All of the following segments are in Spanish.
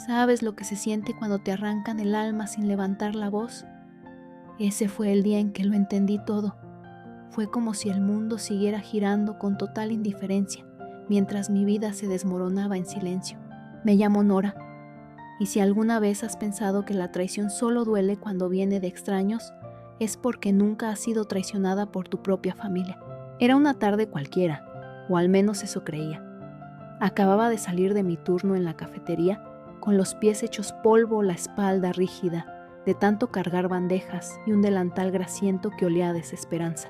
¿Sabes lo que se siente cuando te arrancan el alma sin levantar la voz? Ese fue el día en que lo entendí todo. Fue como si el mundo siguiera girando con total indiferencia, mientras mi vida se desmoronaba en silencio. Me llamo Nora, y si alguna vez has pensado que la traición solo duele cuando viene de extraños, es porque nunca has sido traicionada por tu propia familia. Era una tarde cualquiera, o al menos eso creía. Acababa de salir de mi turno en la cafetería, con los pies hechos polvo, la espalda rígida, de tanto cargar bandejas y un delantal grasiento que olía a desesperanza.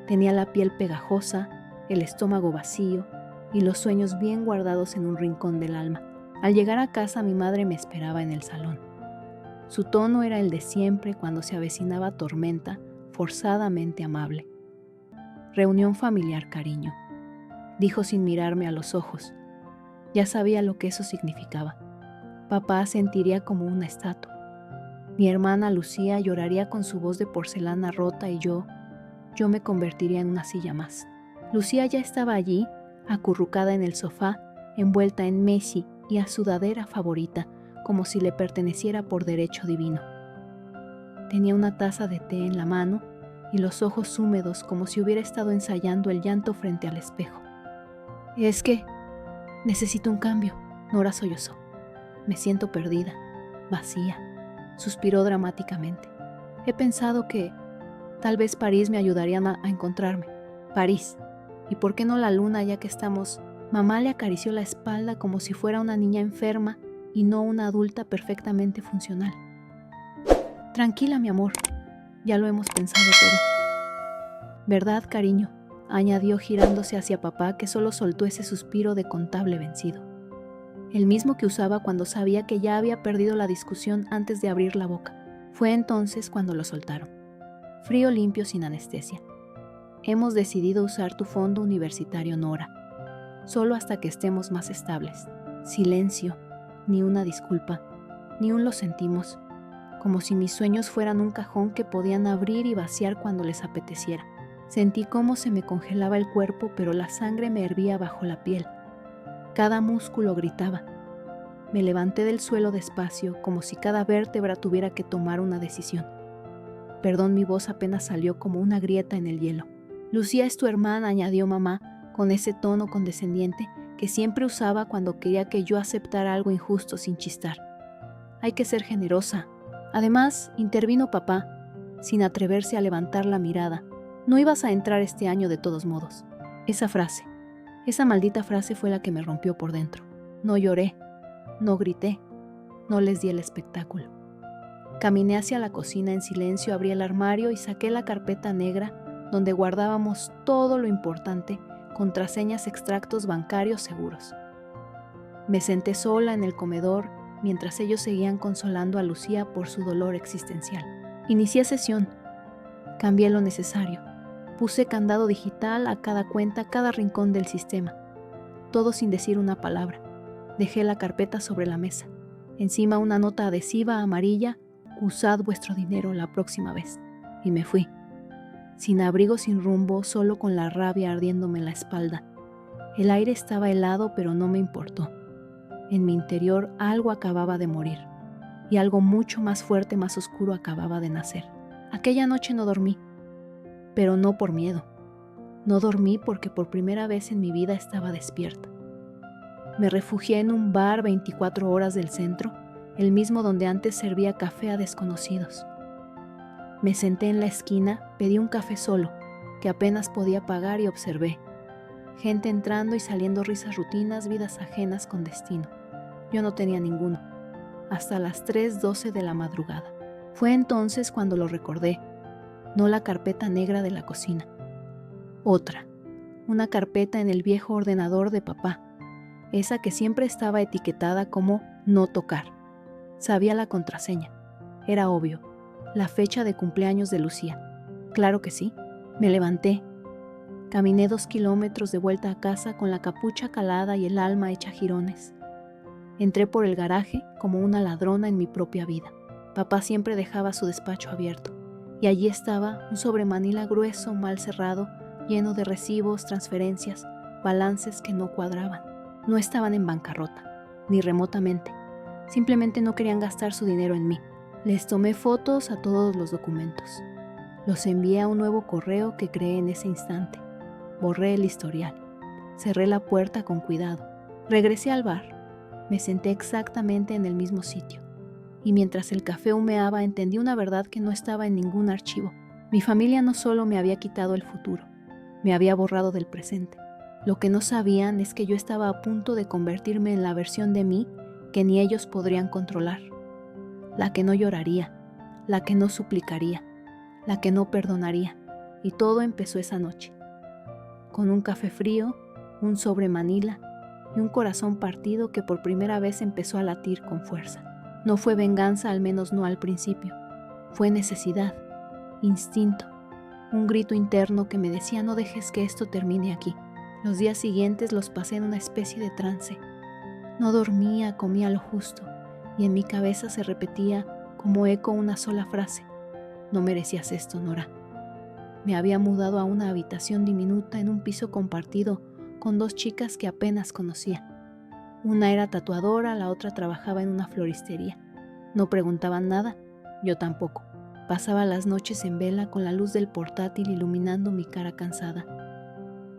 Tenía la piel pegajosa, el estómago vacío y los sueños bien guardados en un rincón del alma. Al llegar a casa, mi madre me esperaba en el salón. Su tono era el de siempre cuando se avecinaba tormenta, forzadamente amable. Reunión familiar, cariño, dijo sin mirarme a los ojos. Ya sabía lo que eso significaba. Papá sentiría como una estatua. Mi hermana Lucía lloraría con su voz de porcelana rota y yo me convertiría en una silla más. Lucía ya estaba allí, acurrucada en el sofá, envuelta en Messi y a sudadera favorita, como si le perteneciera por derecho divino. Tenía una taza de té en la mano y los ojos húmedos como si hubiera estado ensayando el llanto frente al espejo. Es que necesito un cambio, Nora sollozó. Me siento perdida, vacía, suspiró dramáticamente. He pensado que tal vez París me ayudaría a encontrarme. París. ¿Y por qué no la luna ya que estamos? Mamá le acarició la espalda como si fuera una niña enferma y no una adulta perfectamente funcional. Tranquila, mi amor. Ya lo hemos pensado todo. ¿Verdad, cariño?, añadió girándose hacia papá, que solo soltó ese suspiro de contable vencido. El mismo que usaba cuando sabía que ya había perdido la discusión antes de abrir la boca. Fue entonces cuando lo soltaron. Frío, limpio, sin anestesia. Hemos decidido usar tu fondo universitario, Nora. Solo hasta que estemos más estables. Silencio, ni una disculpa, ni un lo sentimos. Como si mis sueños fueran un cajón que podían abrir y vaciar cuando les apeteciera. Sentí cómo se me congelaba el cuerpo, pero la sangre me hervía bajo la piel. Cada músculo gritaba. Me levanté del suelo despacio, como si cada vértebra tuviera que tomar una decisión. Perdón, mi voz apenas salió como una grieta en el hielo. Lucía es tu hermana, añadió mamá, con ese tono condescendiente que siempre usaba cuando quería que yo aceptara algo injusto sin chistar. Hay que ser generosa. Además, intervino papá, sin atreverse a levantar la mirada. No ibas a entrar este año de todos modos. Esa maldita frase fue la que me rompió por dentro. No lloré, no grité, no les di el espectáculo. Caminé hacia la cocina en silencio, abrí el armario y saqué la carpeta negra donde guardábamos todo lo importante, contraseñas, extractos bancarios seguros. Me senté sola en el comedor mientras ellos seguían consolando a Lucía por su dolor existencial. Inicié sesión. Cambié lo necesario. Puse candado digital a cada cuenta, cada rincón del sistema. Todo sin decir una palabra. Dejé la carpeta sobre la mesa. Encima una nota adhesiva amarilla: usad vuestro dinero la próxima vez. Y me fui. Sin abrigo, sin rumbo, solo con la rabia ardiéndome en la espalda. El aire estaba helado, pero no me importó. En mi interior algo acababa de morir. Y algo mucho más fuerte, más oscuro acababa de nacer. Aquella noche no dormí. Pero no por miedo. No dormí porque por primera vez en mi vida estaba despierta. Me refugié en un bar 24 horas del centro, el mismo donde antes servía café a desconocidos. Me senté en la esquina, pedí un café solo, que apenas podía pagar, y observé. Gente entrando y saliendo, risas rutinas, vidas ajenas con destino. Yo no tenía ninguno. Hasta las 3:12 de la madrugada. Fue entonces cuando lo recordé. No la carpeta negra de la cocina. Otra. Una carpeta en el viejo ordenador de papá. Esa que siempre estaba etiquetada como no tocar. Sabía la contraseña. Era obvio. La fecha de cumpleaños de Lucía. Claro que sí. Me levanté. Caminé 2 kilómetros de vuelta a casa con la capucha calada y el alma hecha jirones. Entré por el garaje como una ladrona en mi propia vida. Papá siempre dejaba su despacho abierto. Y allí estaba un sobremanila grueso, mal cerrado, lleno de recibos, transferencias, balances que no cuadraban. No estaban en bancarrota, ni remotamente. Simplemente no querían gastar su dinero en mí. Les tomé fotos a todos los documentos. Los envié a un nuevo correo que creé en ese instante. Borré el historial. Cerré la puerta con cuidado. Regresé al bar. Me senté exactamente en el mismo sitio. Y mientras el café humeaba, entendí una verdad que no estaba en ningún archivo. Mi familia no solo me había quitado el futuro, me había borrado del presente. Lo que no sabían es que yo estaba a punto de convertirme en la versión de mí que ni ellos podrían controlar. La que no lloraría, la que no suplicaría, la que no perdonaría. Y todo empezó esa noche. Con un café frío, un sobre Manila y un corazón partido que por primera vez empezó a latir con fuerza. No fue venganza, al menos no al principio. Fue necesidad, instinto, un grito interno que me decía: no dejes que esto termine aquí. Los días siguientes los pasé en una especie de trance. No dormía, comía lo justo, y en mi cabeza se repetía como eco una sola frase: no merecías esto, Nora. Me había mudado a una habitación diminuta en un piso compartido con 2 chicas que apenas conocía. Una era tatuadora, la otra trabajaba en una floristería. No preguntaban nada, yo tampoco. Pasaba las noches en vela con la luz del portátil iluminando mi cara cansada.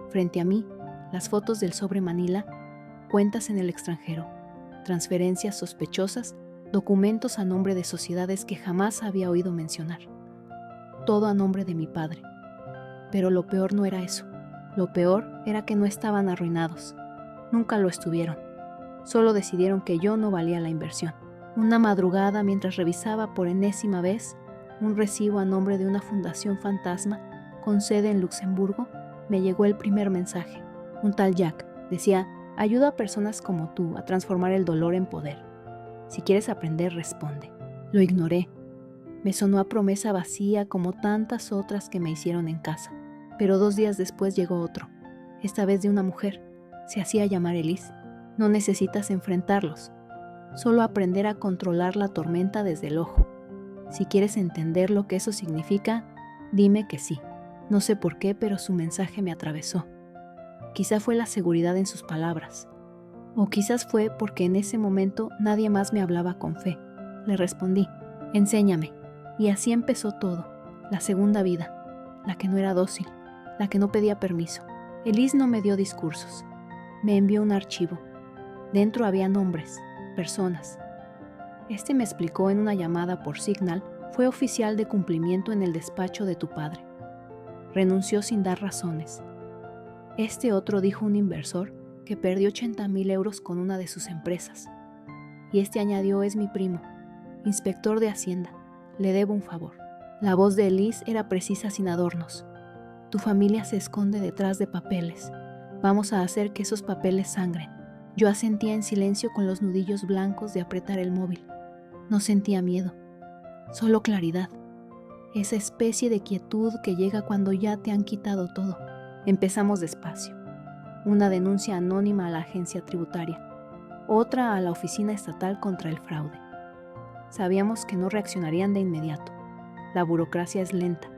Frente a mí, las fotos del sobre Manila, cuentas en el extranjero, transferencias sospechosas, documentos a nombre de sociedades que jamás había oído mencionar. Todo a nombre de mi padre. Pero lo peor no era eso. Lo peor era que no estaban arruinados. Nunca lo estuvieron. Solo decidieron que yo no valía la inversión. Una madrugada, mientras revisaba por enésima vez un recibo a nombre de una fundación fantasma con sede en Luxemburgo, me llegó el primer mensaje. Un tal Jack decía: ayuda a personas como tú a transformar el dolor en poder. Si quieres aprender, responde. Lo ignoré. Me sonó a promesa vacía como tantas otras que me hicieron en casa. Pero 2 días después llegó otro, esta vez de una mujer. Se hacía llamar Elise. No necesitas enfrentarlos, solo aprender a controlar la tormenta desde el ojo. Si quieres entender lo que eso significa, dime que sí. No sé por qué, pero su mensaje me atravesó. Quizá fue la seguridad en sus palabras, o quizás fue porque en ese momento nadie más me hablaba con fe. Le respondí: enséñame. Y así empezó todo, la segunda vida, la que no era dócil, la que no pedía permiso. Elise no me dio discursos, me envió un archivo. Dentro había nombres, personas. Me explicó en una llamada por Signal, fue oficial de cumplimiento en el despacho de tu padre. Renunció sin dar razones. Otro dijo un inversor que perdió 80,000 euros con una de sus empresas. Y añadió: es mi primo, inspector de Hacienda, le debo un favor. La voz de Elise era precisa sin adornos. Tu familia se esconde detrás de papeles. Vamos a hacer que esos papeles sangren. Yo asentía en silencio con los nudillos blancos de apretar el móvil. No sentía miedo, solo claridad. Esa especie de quietud que llega cuando ya te han quitado todo. Empezamos despacio. Una denuncia anónima a la agencia tributaria, otra a la oficina estatal contra el fraude. Sabíamos que no reaccionarían de inmediato. La burocracia es lenta,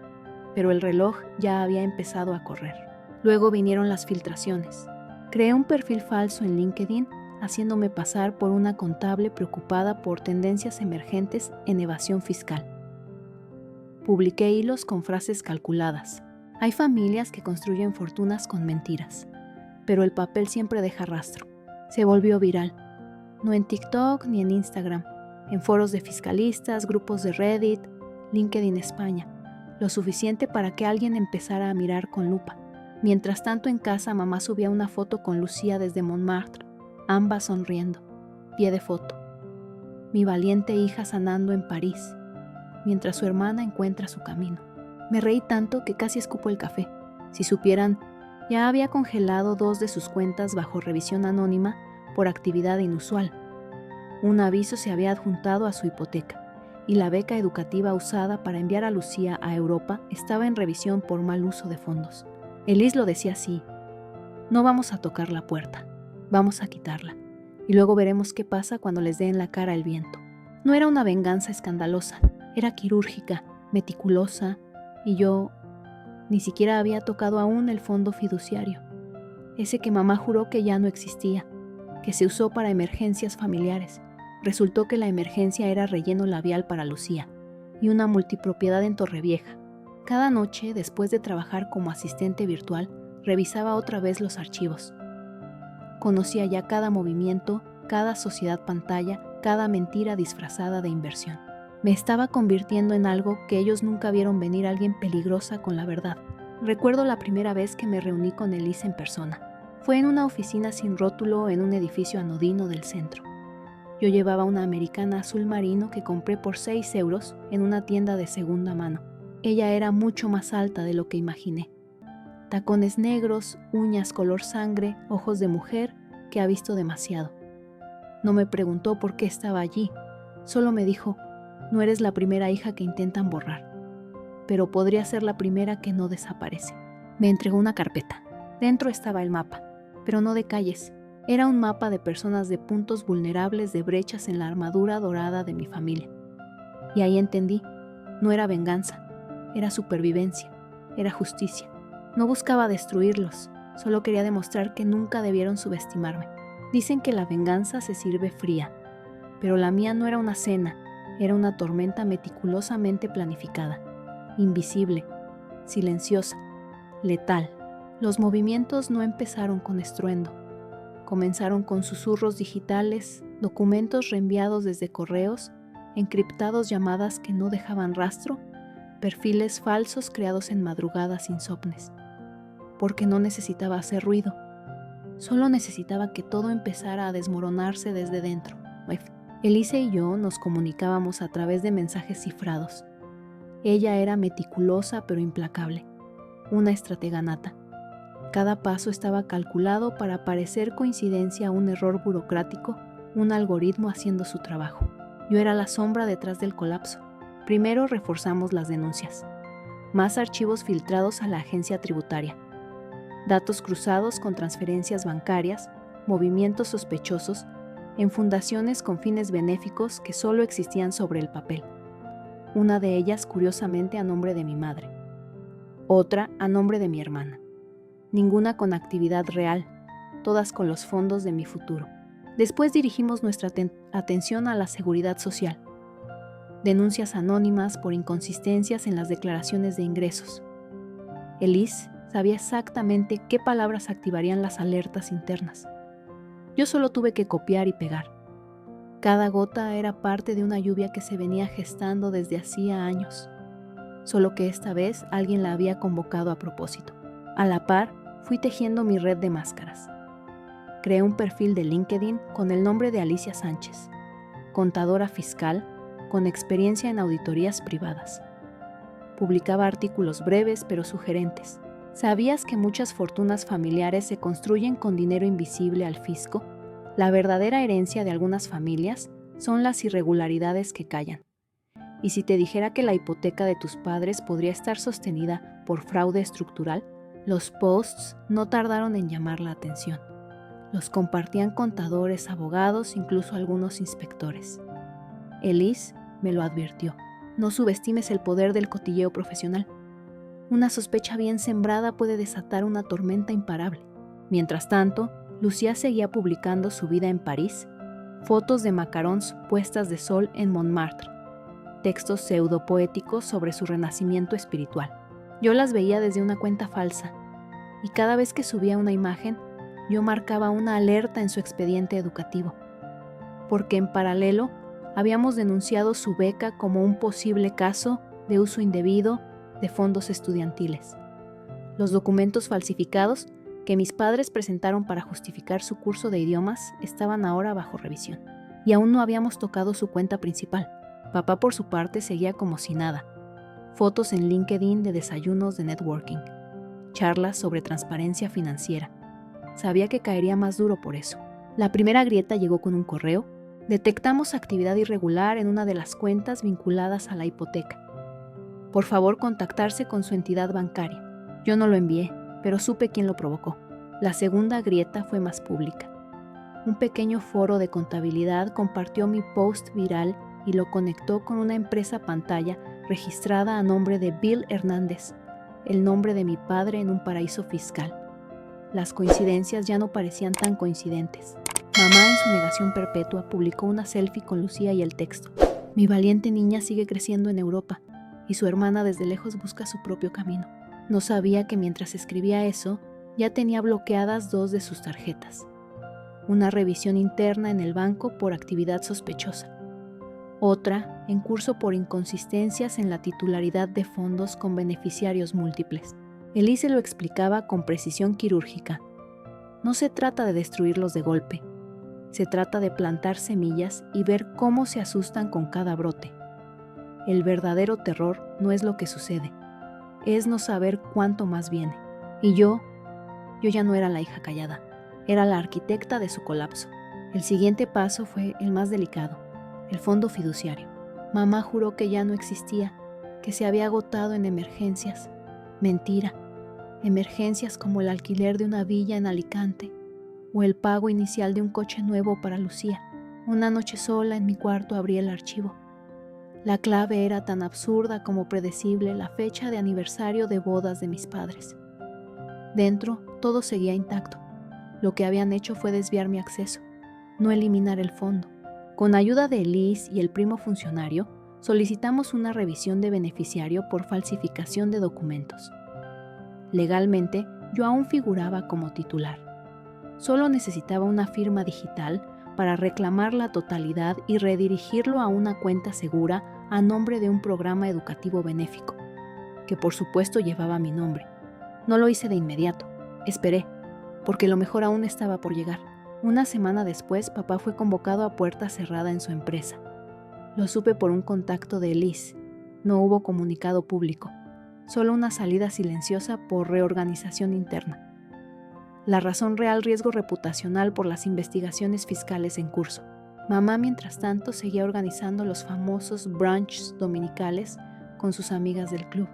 pero el reloj ya había empezado a correr. Luego vinieron las filtraciones. Creé un perfil falso en LinkedIn, haciéndome pasar por una contable preocupada por tendencias emergentes en evasión fiscal. Publiqué hilos con frases calculadas. Hay familias que construyen fortunas con mentiras, pero el papel siempre deja rastro. Se volvió viral. No en TikTok ni en Instagram, en foros de fiscalistas, grupos de Reddit, LinkedIn España, lo suficiente para que alguien empezara a mirar con lupa. Mientras tanto en casa, mamá subía una foto con Lucía desde Montmartre, ambas sonriendo, pie de foto. Mi valiente hija sanando en París, mientras su hermana encuentra su camino. Me reí tanto que casi escupo el café. Si supieran, ya había congelado 2 de sus cuentas bajo revisión anónima por actividad inusual. Un aviso se había adjuntado a su hipoteca, y la beca educativa usada para enviar a Lucía a Europa estaba en revisión por mal uso de fondos. Elise lo decía así: no vamos a tocar la puerta, vamos a quitarla, y luego veremos qué pasa cuando les dé en la cara el viento. No era una venganza escandalosa, era quirúrgica, meticulosa, y yo ni siquiera había tocado aún el fondo fiduciario, ese que mamá juró que ya no existía, que se usó para emergencias familiares. Resultó que la emergencia era relleno labial para Lucía y una multipropiedad en Torrevieja. Cada noche, después de trabajar como asistente virtual, revisaba otra vez los archivos. Conocía ya cada movimiento, cada sociedad pantalla, cada mentira disfrazada de inversión. Me estaba convirtiendo en algo que ellos nunca vieron venir, alguien peligrosa con la verdad. Recuerdo la primera vez que me reuní con Elise en persona. Fue en una oficina sin rótulo en un edificio anodino del centro. Yo llevaba una americana azul marino que compré por 6 euros en una tienda de segunda mano. Ella era mucho más alta de lo que imaginé. Tacones negros, uñas color sangre, ojos de mujer que ha visto demasiado. No me preguntó por qué estaba allí, solo me dijo: no eres la primera hija que intentan borrar, pero podría ser la primera que no desaparece. Me entregó una carpeta. Dentro estaba el mapa, pero no de calles. Era un mapa de personas, de puntos vulnerables, de brechas en la armadura dorada de mi familia. Y ahí entendí, no era venganza, era supervivencia, era justicia. No buscaba destruirlos, solo quería demostrar que nunca debieron subestimarme. Dicen que la venganza se sirve fría, pero la mía no era una cena, era una tormenta meticulosamente planificada, invisible, silenciosa, letal. Los movimientos no empezaron con estruendo, comenzaron con susurros digitales, documentos reenviados desde correos, encriptados, llamadas que no dejaban rastro, perfiles falsos creados en madrugadas insomnes. Porque no necesitaba hacer ruido, solo necesitaba que todo empezara a desmoronarse desde dentro. Elise y yo nos comunicábamos a través de mensajes cifrados. Ella era meticulosa pero implacable, una estratega nata. Cada paso estaba calculado para parecer coincidencia a un error burocrático, un algoritmo haciendo su trabajo. Yo era la sombra detrás del colapso. Primero reforzamos las denuncias. Más archivos filtrados a la agencia tributaria. Datos cruzados con transferencias bancarias, movimientos sospechosos, en fundaciones con fines benéficos que solo existían sobre el papel. Una de ellas, curiosamente, a nombre de mi madre. Otra a nombre de mi hermana. Ninguna con actividad real, todas con los fondos de mi futuro. Después dirigimos nuestra atención a la seguridad social. Denuncias anónimas por inconsistencias en las declaraciones de ingresos. Elise sabía exactamente qué palabras activarían las alertas internas. Yo solo tuve que copiar y pegar. Cada gota era parte de una lluvia que se venía gestando desde hacía años, solo que esta vez alguien la había convocado a propósito. A la par, fui tejiendo mi red de máscaras. Creé un perfil de LinkedIn con el nombre de Alicia Sánchez, contadora fiscal con experiencia en auditorías privadas. Publicaba artículos breves pero sugerentes. ¿Sabías que muchas fortunas familiares se construyen con dinero invisible al fisco? La verdadera herencia de algunas familias son las irregularidades que callan. Y si te dijera que la hipoteca de tus padres podría estar sostenida por fraude estructural, los posts no tardaron en llamar la atención. Los compartían contadores, abogados, incluso algunos inspectores. Elise me lo advirtió. No subestimes el poder del cotilleo profesional. Una sospecha bien sembrada puede desatar una tormenta imparable. Mientras tanto, Lucía seguía publicando su vida en París, fotos de macarons puestas de sol en Montmartre, textos pseudopoéticos sobre su renacimiento espiritual. Yo las veía desde una cuenta falsa, y cada vez que subía una imagen, yo marcaba una alerta en su expediente educativo, porque en paralelo habíamos denunciado su beca como un posible caso de uso indebido de fondos estudiantiles. Los documentos falsificados que mis padres presentaron para justificar su curso de idiomas estaban ahora bajo revisión. Y aún no habíamos tocado su cuenta principal. Papá, por su parte, seguía como si nada. Fotos en LinkedIn de desayunos de networking. Charlas sobre transparencia financiera. Sabía que caería más duro por eso. La primera grieta llegó con un correo. Detectamos actividad irregular en una de las cuentas vinculadas a la hipoteca. Por favor, contactarse con su entidad bancaria. Yo no lo envié, pero supe quién lo provocó. La segunda grieta fue más pública. Un pequeño foro de contabilidad compartió mi post viral y lo conectó con una empresa pantalla registrada a nombre de Bill Hernández, el nombre de mi padre en un paraíso fiscal. Las coincidencias ya no parecían tan coincidentes. Mamá, en su negación perpetua, publicó una selfie con Lucía y el texto: mi valiente niña sigue creciendo en Europa y su hermana desde lejos busca su propio camino. No sabía que mientras escribía eso, ya tenía bloqueadas 2 de sus tarjetas. Una revisión interna en el banco por actividad sospechosa. Otra en curso por inconsistencias en la titularidad de fondos con beneficiarios múltiples. Elise lo explicaba con precisión quirúrgica. No se trata de destruirlos de golpe. Se trata de plantar semillas y ver cómo se asustan con cada brote. El verdadero terror no es lo que sucede, es no saber cuánto más viene. Y yo ya no era la hija callada, era la arquitecta de su colapso. El siguiente paso fue el más delicado, el fondo fiduciario. Mamá juró que ya no existía, que se había agotado en emergencias. Mentira. Emergencias como el alquiler de una villa en Alicante o el pago inicial de un coche nuevo para Lucía. Una noche sola en mi cuarto abrí el archivo. La clave era tan absurda como predecible: la fecha de aniversario de bodas de mis padres. Dentro, todo seguía intacto. Lo que habían hecho fue desviar mi acceso, no eliminar el fondo. Con ayuda de Elise y el primo funcionario, solicitamos una revisión de beneficiario por falsificación de documentos. Legalmente, yo aún figuraba como titular. Solo necesitaba una firma digital para reclamar la totalidad y redirigirlo a una cuenta segura a nombre de un programa educativo benéfico, que por supuesto llevaba mi nombre. No lo hice de inmediato, esperé, porque lo mejor aún estaba por llegar. Una semana después, papá fue convocado a puerta cerrada en su empresa. Lo supe por un contacto de Elise. No hubo comunicado público, solo una salida silenciosa por reorganización interna. La razón real: riesgo reputacional por las investigaciones fiscales en curso. Mamá, mientras tanto, seguía organizando los famosos brunchs dominicales con sus amigas del club.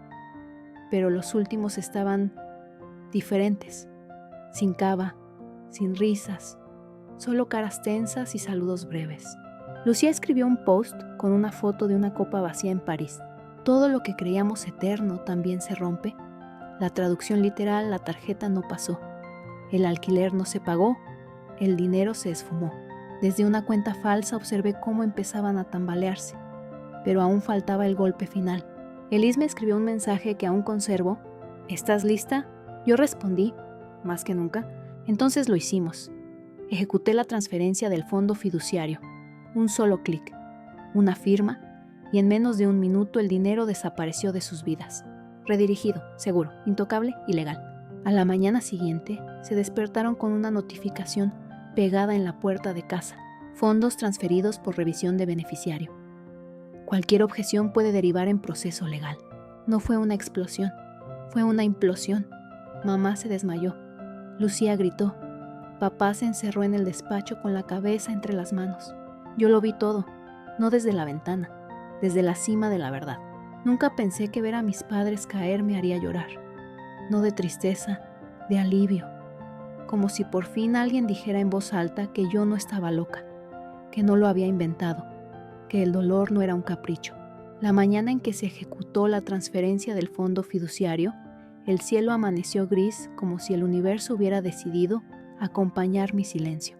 Pero los últimos estaban diferentes, sin cava, sin risas, solo caras tensas y saludos breves. Lucía escribió un post con una foto de una copa vacía en París. Todo lo que creíamos eterno también se rompe. La traducción literal: la tarjeta no pasó. El alquiler no se pagó, el dinero se esfumó. Desde una cuenta falsa observé cómo empezaban a tambalearse, pero aún faltaba el golpe final. Elise me escribió un mensaje que aún conservo: ¿estás lista? Yo respondí: más que nunca. Entonces lo hicimos. Ejecuté la transferencia del fondo fiduciario. Un solo clic, una firma, y en menos de 1 minuto el dinero desapareció de sus vidas. Redirigido, seguro, intocable y legal. A la mañana siguiente, se despertaron con una notificación pegada en la puerta de casa: fondos transferidos por revisión de beneficiario. Cualquier objeción puede derivar en proceso legal. No fue una explosión, fue una implosión. Mamá se desmayó. Lucía gritó. Papá se encerró en el despacho con la cabeza entre las manos. Yo lo vi todo, no desde la ventana, desde la cima de la verdad. Nunca pensé que ver a mis padres caer me haría llorar. No de tristeza, de alivio, como si por fin alguien dijera en voz alta que yo no estaba loca, que no lo había inventado, que el dolor no era un capricho. La mañana en que se ejecutó la transferencia del fondo fiduciario, el cielo amaneció gris, como si el universo hubiera decidido acompañar mi silencio.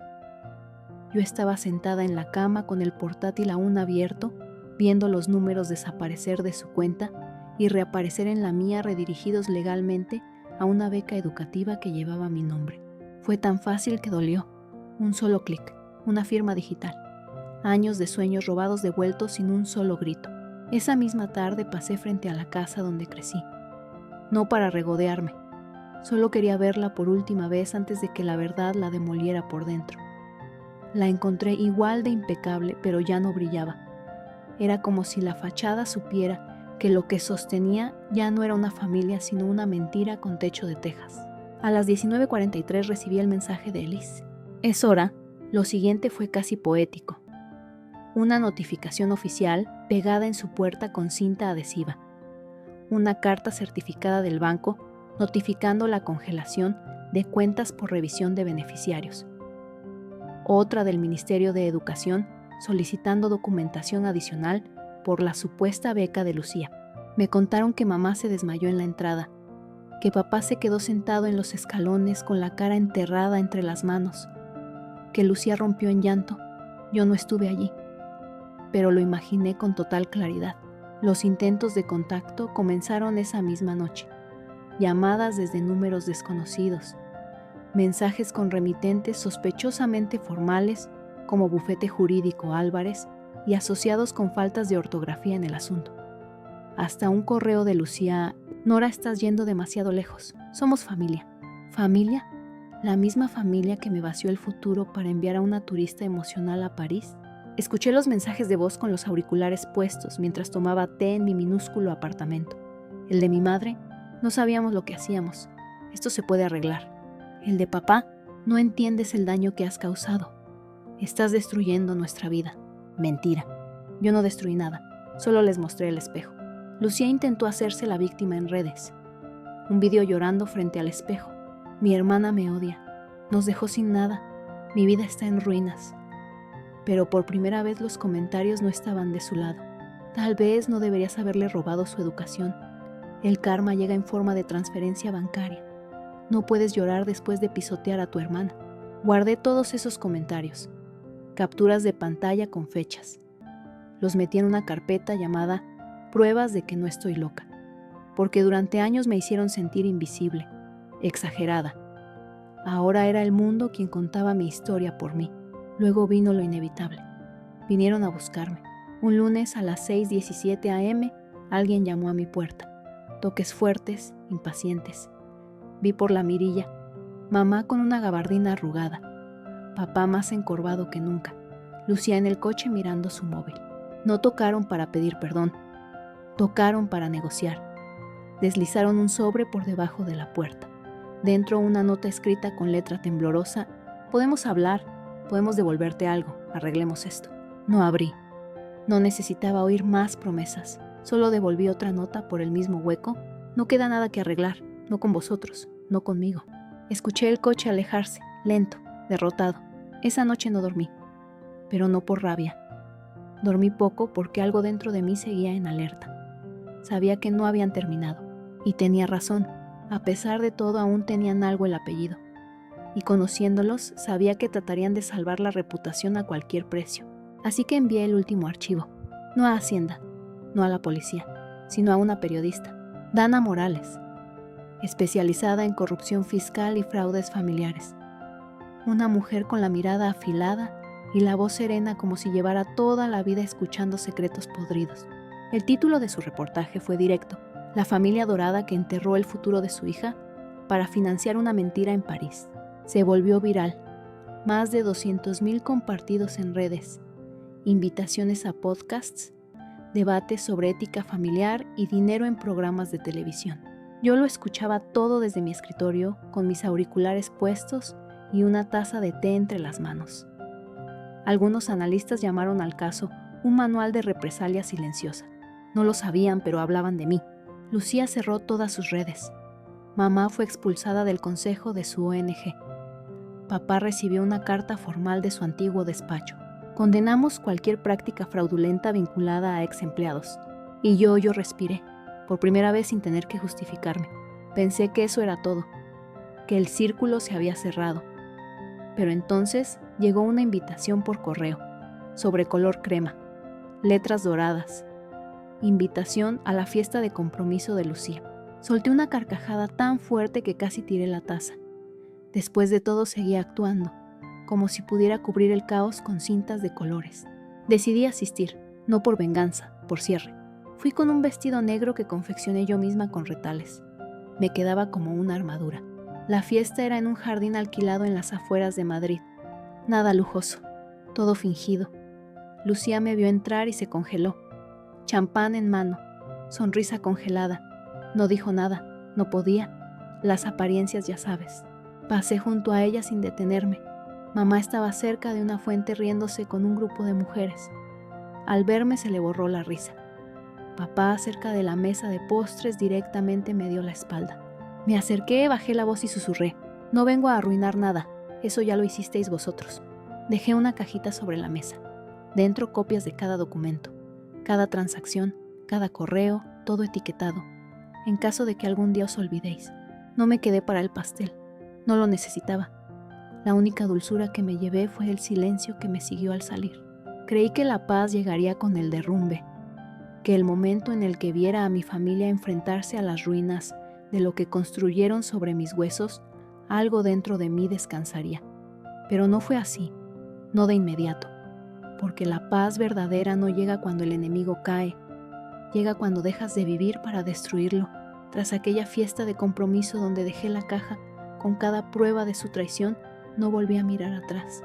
Yo estaba sentada en la cama con el portátil aún abierto, viendo los números desaparecer de su cuenta y reaparecer en la mía, redirigidos legalmente a una beca educativa que llevaba mi nombre. Fue tan fácil que dolió. Un solo clic, una firma digital. Años de sueños robados devueltos sin un solo grito. Esa misma tarde pasé frente a la casa donde crecí. No para regodearme, solo quería verla por última vez antes de que la verdad la demoliera por dentro. La encontré igual de impecable, pero ya no brillaba. Era como si la fachada supiera que lo que sostenía ya no era una familia, sino una mentira con techo de tejas. A las 19:43 recibí el mensaje de Elise. Es hora. Lo siguiente fue casi poético. Una notificación oficial pegada en su puerta con cinta adhesiva. Una carta certificada del banco notificando la congelación de cuentas por revisión de beneficiarios. Otra del Ministerio de Educación solicitando documentación adicional por la supuesta beca de Lucía. Me contaron que mamá se desmayó en la entrada, que papá se quedó sentado en los escalones con la cara enterrada entre las manos, que Lucía rompió en llanto. Yo no estuve allí, pero lo imaginé con total claridad. Los intentos de contacto comenzaron esa misma noche. Llamadas desde números desconocidos, mensajes con remitentes sospechosamente formales como Bufete Jurídico Álvarez y asociados con faltas de ortografía en el asunto. Hasta un correo de Lucía: Nora, estás yendo demasiado lejos. Somos familia. ¿Familia? ¿La misma familia que me vació el futuro para enviar a una turista emocional a París? Escuché los mensajes de voz con los auriculares puestos mientras tomaba té en mi minúsculo apartamento. El de mi madre, no sabíamos lo que hacíamos. Esto se puede arreglar. El de papá, no entiendes el daño que has causado. Estás destruyendo nuestra vida. Mentira. Yo no destruí nada, solo les mostré el espejo. Lucía intentó hacerse la víctima en redes. Un vídeo llorando frente al espejo. Mi hermana me odia. Nos dejó sin nada. Mi vida está en ruinas. Pero por primera vez los comentarios no estaban de su lado. Tal vez no deberías haberle robado su educación. El karma llega en forma de transferencia bancaria. No puedes llorar después de pisotear a tu hermana. Guardé todos esos comentarios. Capturas de pantalla con fechas. Los metí en una carpeta llamada Pruebas de que no estoy loca. Porque durante años me hicieron sentir invisible, exagerada. Ahora era el mundo quien contaba mi historia por mí. Luego vino lo inevitable. Vinieron a buscarme. Un lunes a las 6:17 a.m. alguien llamó a mi puerta. Toques fuertes, impacientes. Vi por la mirilla. Mamá con una gabardina arrugada. Papá más encorvado que nunca. Lucía en el coche mirando su móvil. No tocaron para pedir perdón. Tocaron para negociar. Deslizaron un sobre por debajo de la puerta. Dentro una nota escrita con letra temblorosa. Podemos hablar, podemos devolverte algo, arreglemos esto. No abrí. No necesitaba oír más promesas. Solo devolví otra nota por el mismo hueco. No queda nada que arreglar, no con vosotros, no conmigo. Escuché el coche alejarse, lento, derrotado. Esa noche no dormí, pero no por rabia. Dormí poco porque algo dentro de mí seguía en alerta. Sabía que no habían terminado, y tenía razón. A pesar de todo, aún tenían algo el apellido. Y conociéndolos, sabía que tratarían de salvar la reputación a cualquier precio. Así que envié el último archivo. No a Hacienda, no a la policía, sino a una periodista, Dana Morales, especializada en corrupción fiscal y fraudes familiares. Una mujer con la mirada afilada y la voz serena como si llevara toda la vida escuchando secretos podridos. El título de su reportaje fue directo: La familia dorada que enterró el futuro de su hija para financiar una mentira en París. Se volvió viral. Más de 200,000 compartidos en redes. Invitaciones a podcasts, debates sobre ética familiar y dinero en programas de televisión. Yo lo escuchaba todo desde mi escritorio, con mis auriculares puestos y una taza de té entre las manos. Algunos analistas llamaron al caso un manual de represalia silenciosa. No lo sabían, pero hablaban de mí. Lucía cerró todas sus redes. Mamá fue expulsada del consejo de su ONG. Papá recibió una carta formal de su antiguo despacho. Condenamos cualquier práctica fraudulenta vinculada a ex empleados. Y yo respiré, por primera vez sin tener que justificarme. Pensé que eso era todo, que el círculo se había cerrado. Pero entonces llegó una invitación por correo, sobre color crema, letras doradas. Invitación a la fiesta de compromiso de Lucía. Solté una carcajada tan fuerte que casi tiré la taza. Después de todo seguía actuando, como si pudiera cubrir el caos con cintas de colores. Decidí asistir, no por venganza, por cierre. Fui con un vestido negro que confeccioné yo misma con retales. Me quedaba como una armadura. La fiesta era en un jardín alquilado en las afueras de Madrid. Nada lujoso, todo fingido. Lucía me vio entrar y se congeló. Champán en mano, sonrisa congelada. No dijo nada, no podía. Las apariencias, ya sabes. Pasé junto a ella sin detenerme. Mamá estaba cerca de una fuente riéndose con un grupo de mujeres. Al verme se le borró la risa. Papá, cerca de la mesa de postres, directamente me dio la espalda. Me acerqué, bajé la voz y susurré: no vengo a arruinar nada, eso ya lo hicisteis vosotros. Dejé una cajita sobre la mesa. Dentro copias de cada documento, cada transacción, cada correo, todo etiquetado, en caso de que algún día os olvidéis. No me quedé para el pastel, no lo necesitaba. La única dulzura que me llevé fue el silencio que me siguió al salir. Creí que la paz llegaría con el derrumbe, que el momento en el que viera a mi familia enfrentarse a las ruinas de lo que construyeron sobre mis huesos, algo dentro de mí descansaría. Pero no fue así, no de inmediato, porque la paz verdadera no llega cuando el enemigo cae, llega cuando dejas de vivir para destruirlo, tras aquella fiesta de compromiso donde dejé la caja con cada prueba de su traición. No volví a mirar atrás.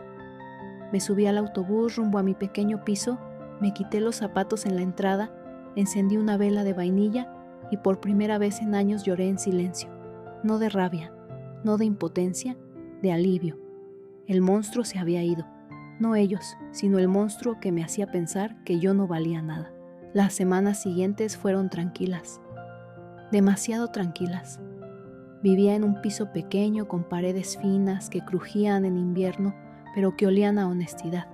Me subí al autobús rumbo a mi pequeño piso, me quité los zapatos en la entrada, encendí una vela de vainilla y por primera vez en años lloré en silencio. No de rabia, no de impotencia, de alivio. El monstruo se había ido. No ellos, sino el monstruo que me hacía pensar que yo no valía nada. Las semanas siguientes fueron tranquilas. Demasiado tranquilas. Vivía en un piso pequeño con paredes finas que crujían en invierno, pero que olían a honestidad.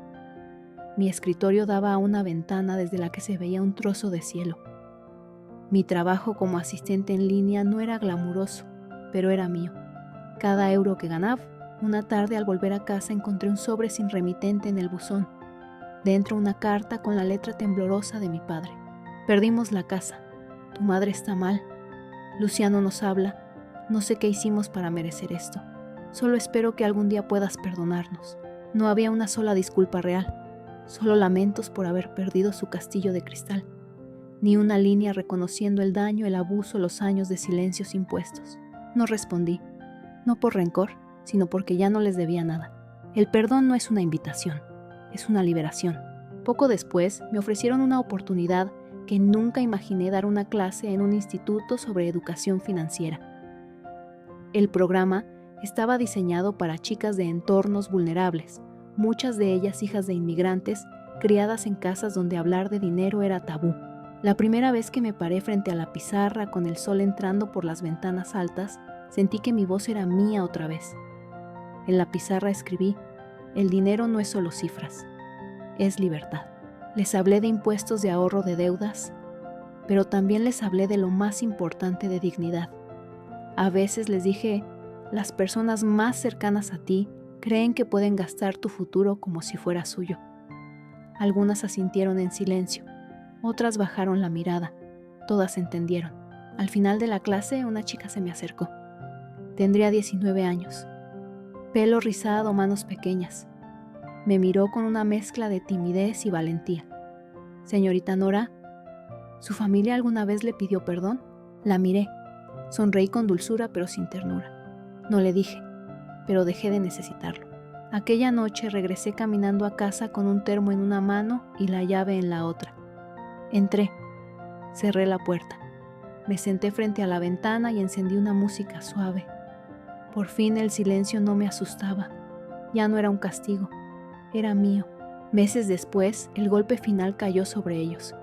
Mi escritorio daba a una ventana desde la que se veía un trozo de cielo. Mi trabajo como asistente en línea no era glamuroso, pero era mío. Cada euro que ganaba, una tarde al volver a casa encontré un sobre sin remitente en el buzón. Dentro una carta con la letra temblorosa de mi padre. Perdimos la casa. Tu madre está mal. Luciano nos habla. No sé qué hicimos para merecer esto. Solo espero que algún día puedas perdonarnos. No había una sola disculpa real. Solo lamentos por haber perdido su castillo de cristal. Ni una línea reconociendo el daño, el abuso, los años de silencios impuestos. No respondí. No por rencor, sino porque ya no les debía nada. El perdón no es una invitación, es una liberación. Poco después me ofrecieron una oportunidad que nunca imaginé: dar una clase en un instituto sobre educación financiera. El programa estaba diseñado para chicas de entornos vulnerables, muchas de ellas hijas de inmigrantes, criadas en casas donde hablar de dinero era tabú. La primera vez que me paré frente a la pizarra con el sol entrando por las ventanas altas, sentí que mi voz era mía otra vez. En la pizarra escribí: el dinero no es solo cifras, es libertad. Les hablé de impuestos, de ahorro, de deudas, pero también les hablé de lo más importante, de dignidad. A veces les dije: las personas más cercanas a ti creen que pueden gastar tu futuro como si fuera suyo. Algunas asintieron en silencio, otras bajaron la mirada, todas entendieron. Al final de la clase, una chica se me acercó. Tendría 19 años, pelo rizado, manos pequeñas. Me miró con una mezcla de timidez y valentía. Señorita Nora, ¿su familia alguna vez le pidió perdón? La miré. Sonreí con dulzura pero sin ternura. No le dije, pero dejé de necesitarlo. Aquella noche regresé caminando a casa con un termo en una mano y la llave en la otra. Entré, cerré la puerta, me senté frente a la ventana y encendí una música suave. Por fin el silencio no me asustaba. Ya no era un castigo, era mío. Meses después, el golpe final cayó sobre ellos.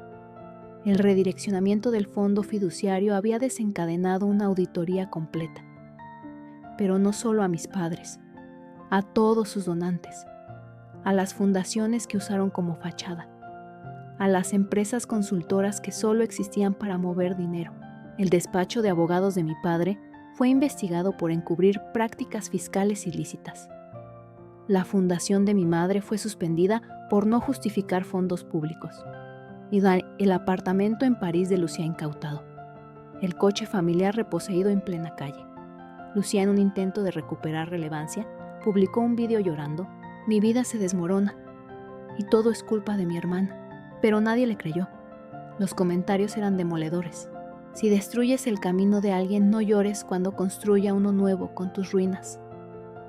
El redireccionamiento del fondo fiduciario había desencadenado una auditoría completa. Pero no solo a mis padres, a todos sus donantes, a las fundaciones que usaron como fachada, a las empresas consultoras que solo existían para mover dinero. El despacho de abogados de mi padre fue investigado por encubrir prácticas fiscales ilícitas. La fundación de mi madre fue suspendida por no justificar fondos públicos. Y el apartamento en París de Lucía incautado. El coche familiar reposeído en plena calle. Lucía, en un intento de recuperar relevancia, publicó un vídeo llorando: mi vida se desmorona y todo es culpa de mi hermana. Pero nadie le creyó. Los comentarios eran demoledores. Si destruyes el camino de alguien, no llores cuando construya uno nuevo con tus ruinas.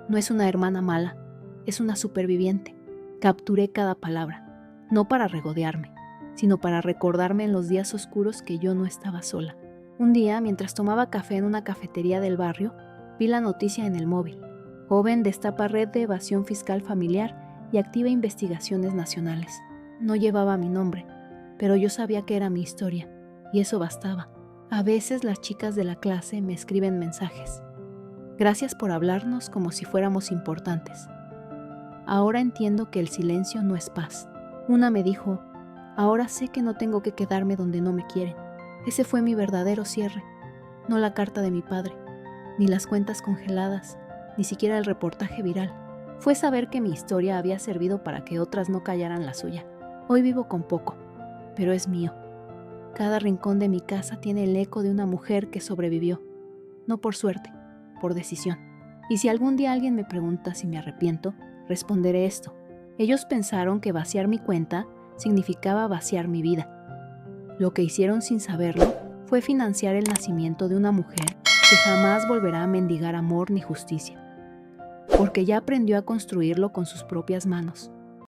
No es una hermana mala, es una superviviente. Capturé cada palabra, no para regodearme, sino para recordarme en los días oscuros que yo no estaba sola. Un día, mientras tomaba café en una cafetería del barrio, vi la noticia en el móvil: joven destapa red de evasión fiscal familiar y activa investigaciones nacionales. No llevaba mi nombre, pero yo sabía que era mi historia, y eso bastaba. A veces las chicas de la clase me escriben mensajes: gracias por hablarnos como si fuéramos importantes. Ahora entiendo que el silencio no es paz. Una me dijo: ahora sé que no tengo que quedarme donde no me quieren. Ese fue mi verdadero cierre, no la carta de mi padre, ni las cuentas congeladas, ni siquiera el reportaje viral. fue saber que mi historia había servido para que otras no callaran la suya. Hoy vivo con poco, pero es mío. Cada rincón de mi casa tiene el eco de una mujer que sobrevivió, no por suerte, por decisión. Y si algún día alguien me pregunta si me arrepiento, responderé esto. Ellos pensaron que vaciar mi cuenta significaba vaciar mi vida. Lo que hicieron sin saberlo fue financiar el nacimiento de una mujer que jamás volverá a mendigar amor ni justicia, porque ya aprendió a construirlo con sus propias manos.